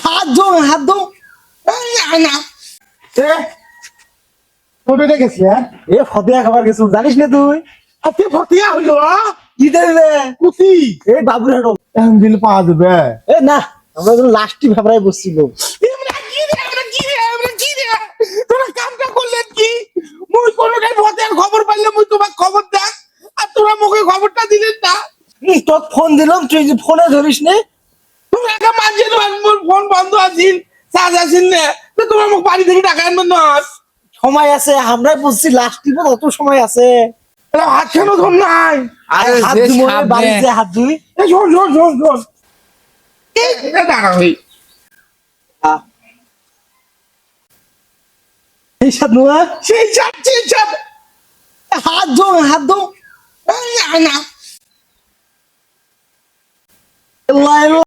হাত ধো না কোথায় গেছি এ ফতিয়া খাবার গেছু জানিস না তুই আপনি ফতিয়া হইলো কি দেবে কুতি এই বাবুর হাট এখন দিলে পাওয়া যাবে এ না আমরা তো লাস্টই ফেব্রারি বসছিল তোরা কামটা করলেন কি মুই কোনোটাই ফতিয়ার খবর পাইলে মুই তোমার খবর দেখ আর তোরা মুখে খবরটা দিলেন না তোর ফোন দিলাম তুই যে ফোনে ধরিস নে তুমি একটা মাঝে তোমার মোর ফোন বন্ধ আছিল চার্জ আছিল না তো তোমার মুখ বাড়ি থেকে টাকা আনবেন না সময় আছে আমরাই বুঝছি লাস্ট দিব অত সময় আছে হাত কেন ধর নাই আরে হাত যে ধুই সামনে- বাড়িতে হাত ধুই এই শোন শোন শোন শোন দাঁড়া হই এই সাত নোয়া সেই চাপ হাত ধো না আল্লাহ